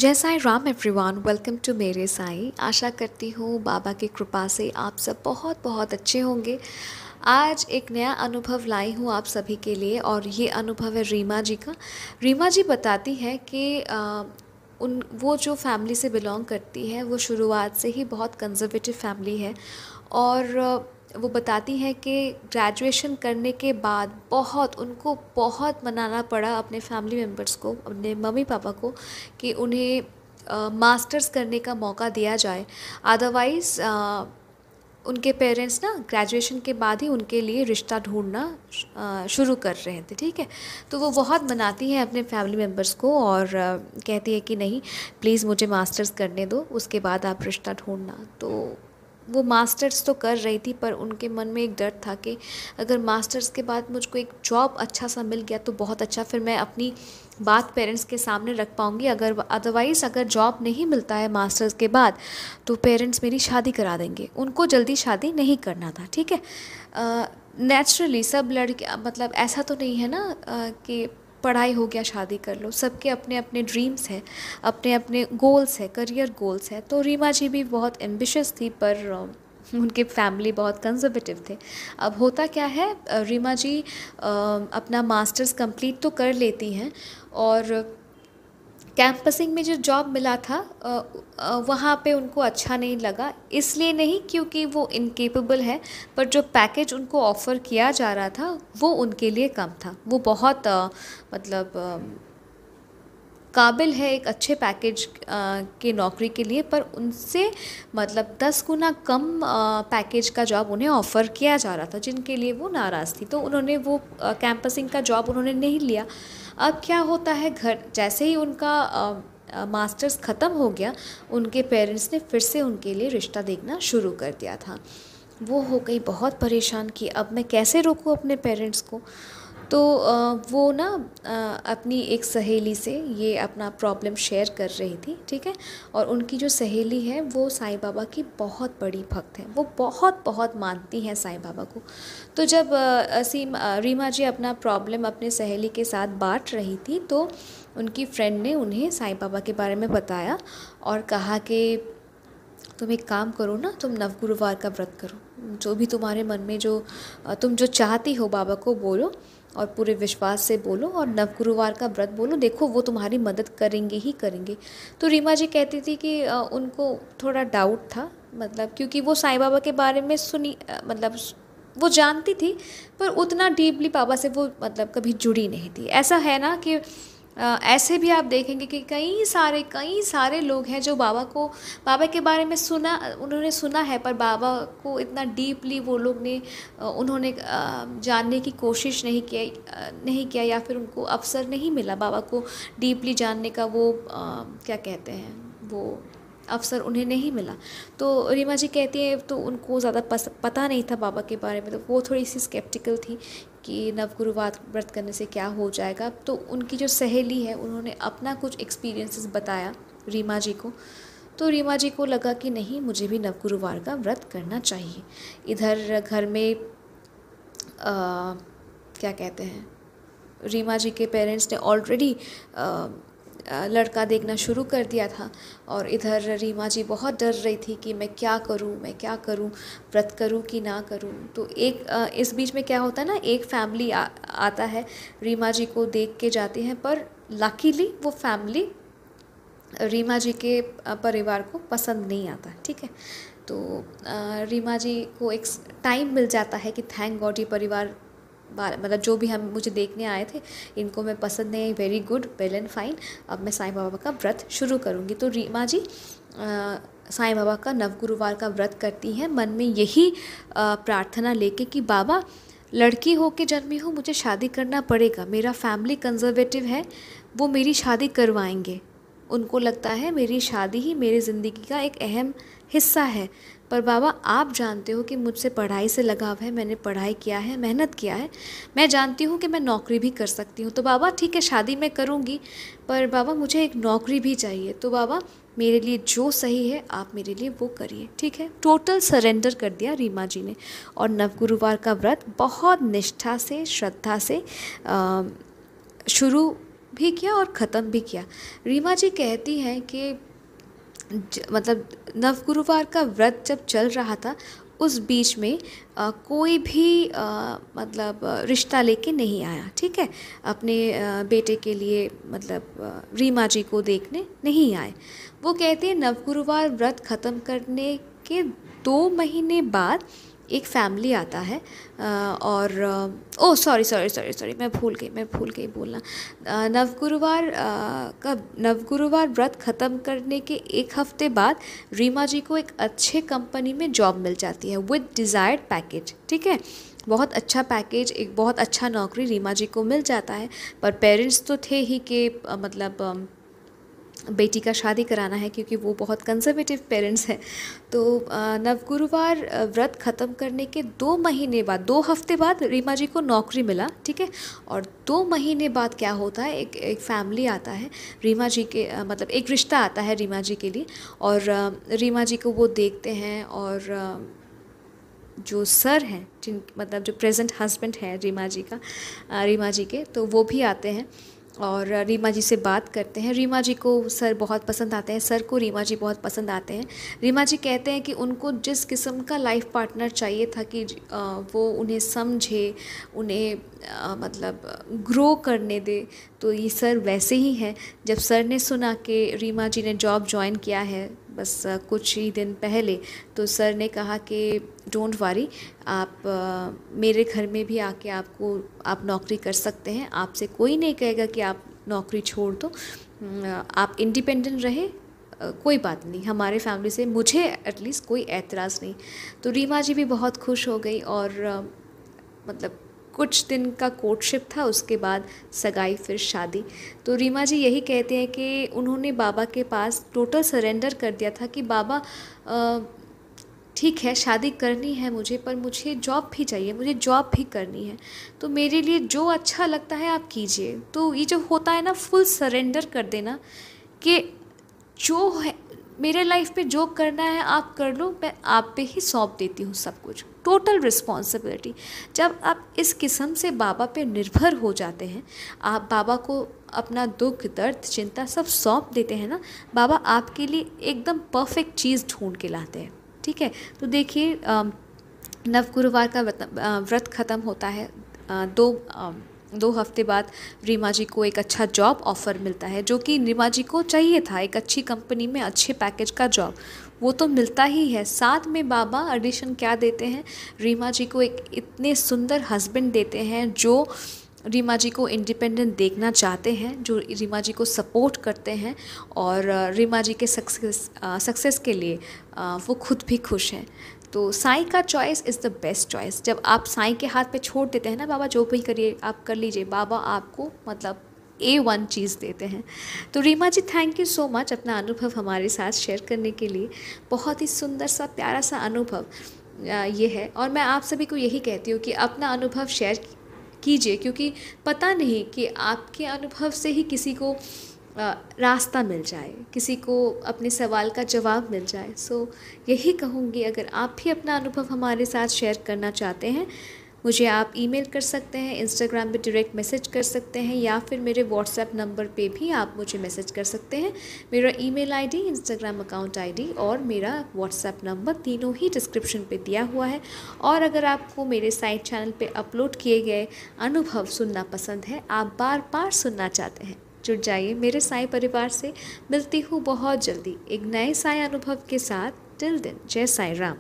जय Sai Ram everyone, welcome to मेरे साईं। आशा करती हूँ बाबा की कृपा से आप सब बहुत बहुत अच्छे होंगे। आज एक नया अनुभव लाई हूँ आप सभी के लिए और ये अनुभव है रीमा जी का। रीमा जी बताती है कि उन वो जो फैमिली से बिलोंग करती है वो शुरुआत से ही बहुत कंजर्वेटिव फैमिली है। और वो बताती हैं कि ग्रेजुएशन करने के बाद उनको बहुत मनाना पड़ा अपने फैमिली मेम्बर्स को, अपने मम्मी पापा को, कि उन्हें मास्टर्स करने का मौका दिया जाए। अदरवाइज़ उनके पेरेंट्स ना ग्रेजुएशन के बाद ही उनके लिए रिश्ता ढूंढना शुरू कर रहे थे। ठीक है, तो वो बहुत मनाती हैं अपने फैमिली मेम्बर्स को और कहती है कि नहीं, प्लीज़ मुझे मास्टर्स करने दो, उसके बाद आप रिश्ता ढूंढना। तो वो मास्टर्स तो कर रही थी, पर उनके मन में एक डर था कि अगर मास्टर्स के बाद मुझको एक जॉब अच्छा सा मिल गया तो बहुत अच्छा, फिर मैं अपनी बात पेरेंट्स के सामने रख पाऊँगी। अगर जॉब नहीं मिलता है मास्टर्स के बाद तो पेरेंट्स मेरी शादी करा देंगे। उनको जल्दी शादी नहीं करना था। ठीक है, नेचुरली सब लड़के, मतलब ऐसा तो नहीं है ना कि पढ़ाई हो गया शादी कर लो। सबके अपने अपने ड्रीम्स हैं, अपने अपने गोल्स हैं, करियर गोल्स हैं। तो रीमा जी भी बहुत एम्बिशियस थी, पर उनके फैमिली बहुत कंजर्वेटिव थे। अब होता क्या है, रीमा जी अपना मास्टर्स कंप्लीट तो कर लेती हैं और कैंपसिंग में जो जॉब मिला था वहाँ पे उनको अच्छा नहीं लगा। इसलिए नहीं क्योंकि वो इनकेपेबल है, पर जो पैकेज उनको ऑफ़र किया जा रहा था वो उनके लिए कम था। वो बहुत मतलब काबिल है एक अच्छे पैकेज के नौकरी के लिए, पर उनसे मतलब 10 गुना कम पैकेज का जॉब उन्हें ऑफ़र किया जा रहा था, जिनके लिए वो नाराज़ थी। तो उन्होंने वो कैंपसिंग का जॉब उन्होंने नहीं लिया। अब क्या होता है, घर जैसे ही उनका मास्टर्स ख़त्म हो गया, उनके पेरेंट्स ने फिर से उनके लिए रिश्ता देखना शुरू कर दिया था। वो हो गई बहुत परेशान कि अब मैं कैसे रोकूं अपने पेरेंट्स को। तो वो ना अपनी एक सहेली से ये अपना प्रॉब्लम शेयर कर रही थी। ठीक है, और उनकी जो सहेली है वो साईं बाबा की बहुत बड़ी भक्त है, वो बहुत बहुत मानती हैं साईं बाबा को। तो जब रीमा जी अपना प्रॉब्लम अपने सहेली के साथ बांट रही थी, तो उनकी फ्रेंड ने उन्हें साईं बाबा के बारे में बताया और कहा कि तुम एक काम करो ना, तुम नवगुरुवार का व्रत करो। जो भी तुम्हारे मन में तुम जो चाहती हो बाबा को बोलो और पूरे विश्वास से बोलो और नवगुरुवार का व्रत बोलो, देखो वो तुम्हारी मदद करेंगे ही करेंगे। तो रीमा जी कहती थी कि उनको थोड़ा डाउट था, मतलब क्योंकि वो साईं बाबा के बारे में मतलब वो जानती थी, पर उतना डीपली बाबा से वो मतलब कभी जुड़ी नहीं थी। ऐसा है ना कि ऐसे भी आप देखेंगे कि कई सारे लोग हैं जो बाबा के बारे में उन्होंने सुना है, पर बाबा को इतना डीपली वो लोग ने उन्होंने जानने की कोशिश नहीं किया, या फिर उनको अवसर नहीं मिला बाबा को डीपली जानने का। वो क्या कहते हैं, वो अवसर उन्हें नहीं मिला। तो रीमा जी कहती है तो उनको ज़्यादा पता नहीं था बाबा के बारे में, तो वो थोड़ी सी स्केप्टिकल थी कि नवगुरुवार व्रत करने से क्या हो जाएगा। तो उनकी जो सहेली है उन्होंने अपना कुछ एक्सपीरियंसेस बताया रीमा जी को। तो रीमा जी को लगा कि नहीं, मुझे भी नवगुरुवार का व्रत करना चाहिए। इधर घर में क्या कहते हैं, रीमा जी के पेरेंट्स ने ऑलरेडी लड़का देखना शुरू कर दिया था, और इधर रीमा जी बहुत डर रही थी कि मैं क्या करूं, व्रत करूं कि ना करूं। तो इस बीच में क्या होता है ना, एक फैमिली आता है, रीमा जी को देख के जाते हैं, पर लकीली वो फैमिली रीमा जी के परिवार को पसंद नहीं आता। ठीक है, तो रीमा जी को एक टाइम मिल जाता है कि थैंक गॉड ये परिवार, मतलब जो भी मुझे देखने आए थे, इनको मैं पसंद नहीं, very good, well and fine, अब मैं साईं बाबा का व्रत शुरू करूँगी। तो रीमा जी साईं बाबा का नवगुरुवार का व्रत करती हैं, मन में यही प्रार्थना लेके कि बाबा, लड़की हो के जन्मी हो, मुझे शादी करना पड़ेगा, मेरा फैमिली कंजर्वेटिव है, वो मेरी शादी करवाएंगे। उनको लगता है मेरी शादी ही मेरी ज़िंदगी का एक अहम हिस्सा है। पर बाबा, आप जानते हो कि मुझसे पढ़ाई से लगाव है, मैंने पढ़ाई किया है, मेहनत किया है, मैं जानती हूँ कि मैं नौकरी भी कर सकती हूँ। तो बाबा ठीक है, शादी मैं करूँगी, पर बाबा मुझे एक नौकरी भी चाहिए। तो बाबा, मेरे लिए जो सही है आप मेरे लिए वो करिए। ठीक है, टोटल सरेंडर कर दिया रीमा जी ने, और नवगुरुवार का व्रत बहुत निष्ठा से, श्रद्धा से शुरू भी किया और ख़त्म भी किया। रीमा जी कहती हैं कि मतलब नवगुरुवार का व्रत जब चल रहा था उस बीच में कोई भी मतलब रिश्ता लेके नहीं आया, ठीक है, अपने बेटे के लिए मतलब रीमा जी को देखने नहीं आए। वो कहते हैं नवगुरुवार व्रत ख़त्म करने के 2 महीने बाद एक फैमिली आता है और ओ सॉरी मैं भूल गई बोलना। नवगुरुवार व्रत ख़त्म करने के 1 हफ्ते बाद रीमा जी को एक अच्छे कंपनी में जॉब मिल जाती है विद डिज़ायर्ड पैकेज, ठीक है, बहुत अच्छा पैकेज, एक बहुत अच्छा नौकरी रीमा जी को मिल जाता है। पर पेरेंट्स तो थे ही कि मतलब बेटी का शादी कराना है, क्योंकि वो बहुत कंजर्वेटिव पेरेंट्स हैं। तो नवगुरुवार व्रत ख़त्म करने के 2 महीने बाद, 2 हफ्ते बाद रीमा जी को नौकरी मिला, ठीक है। और 2 महीने बाद क्या होता है, एक फैमिली आता है रीमा जी के मतलब एक रिश्ता आता है रीमा जी के लिए, और रीमा जी को वो देखते हैं। और जो सर हैं, जिन मतलब जो प्रेजेंट हस्बैंड है रीमा जी के, तो वो भी आते हैं और रीमा जी से बात करते हैं। रीमा जी को सर बहुत पसंद आते हैं, सर को रीमा जी बहुत पसंद आते हैं। रीमा जी कहते हैं कि उनको जिस किस्म का लाइफ पार्टनर चाहिए था कि वो उन्हें समझे, उन्हें मतलब ग्रो करने दे, तो ये सर वैसे ही हैं। जब सर ने सुना कि रीमा जी ने जॉब ज्वाइन किया है बस कुछ ही दिन पहले, तो सर ने कहा कि डोंट वरी, आप मेरे घर में भी आके आप नौकरी कर सकते हैं, आपसे कोई नहीं कहेगा कि आप नौकरी छोड़ दो, आप इंडिपेंडेंट रहे, कोई बात नहीं, हमारे फैमिली से मुझे एटलीस्ट कोई एतराज़ नहीं। तो रीमा जी भी बहुत खुश हो गई और मतलब कुछ दिन का कोर्टशिप था, उसके बाद सगाई, फिर शादी। तो रीमा जी यही कहते हैं कि उन्होंने बाबा के पास टोटल सरेंडर कर दिया था कि बाबा ठीक है शादी करनी है मुझे, पर मुझे जॉब भी चाहिए, मुझे जॉब भी करनी है, तो मेरे लिए जो अच्छा लगता है आप कीजिए। तो ये जो होता है ना, फुल सरेंडर कर देना कि जो है मेरे लाइफ पे जो करना है आप कर लो, मैं आप पे ही सौंप देती हूँ सब कुछ, टोटल रिस्पॉन्सिबिलिटी। जब आप इस किस्म से बाबा पे निर्भर हो जाते हैं, आप बाबा को अपना दुख, दर्द, चिंता सब सौंप देते हैं ना, बाबा आपके लिए एकदम परफेक्ट चीज़ ढूंढ के लाते हैं, ठीक है। तो देखिए नवगुरुवार का व्रत ख़त्म होता है, 2 हफ्ते बाद रीमा जी को एक अच्छा जॉब ऑफ़र मिलता है, जो कि रीमा जी को चाहिए था, एक अच्छी कंपनी में अच्छे पैकेज का जॉब, वो तो मिलता ही है। साथ में बाबा एडिशन क्या देते हैं, रीमा जी को एक इतने सुंदर हस्बैंड देते हैं जो रीमा जी को इंडिपेंडेंट देखना चाहते हैं, जो रीमा जी को सपोर्ट करते हैं, और रीमा जी के सक्सेस के लिए वो खुद भी खुश हैं। तो साईं का choice is the best choice. जब आप साईं के हाथ पे छोड़ देते हैं ना, बाबा जो भी करिए आप कर लीजिए, बाबा आपको मतलब A1 चीज़ देते हैं। तो रीमा जी थैंक यू सो मच अपना अनुभव हमारे साथ शेयर करने के लिए। बहुत ही सुंदर सा प्यारा सा अनुभव ये है, और मैं आप सभी को यही कहती हूँ कि अपना अनुभव शेयर कीजिए, क्योंकि पता नहीं कि आपके अनुभव से ही किसी को रास्ता मिल जाए, किसी को अपने सवाल का जवाब मिल जाए। सो यही कहूँगी, अगर आप भी अपना अनुभव हमारे साथ शेयर करना चाहते हैं, मुझे आप ईमेल कर सकते हैं, इंस्टाग्राम पे डायरेक्ट मैसेज कर सकते हैं, या फिर मेरे व्हाट्सएप नंबर पे भी आप मुझे मैसेज कर सकते हैं। मेरा email ID, Instagram account ID और मेरा व्हाट्सएप नंबर तीनों ही डिस्क्रिप्शन पे दिया हुआ है। और अगर आपको मेरे साइट चैनल पे अपलोड किए गए अनुभव सुनना पसंद है, आप बार बार सुनना चाहते हैं, जुड़ जाइए मेरे साईं परिवार से। मिलती हूँ बहुत जल्दी एक नए साईं अनुभव के साथ। टिल देन, जय साईं राम।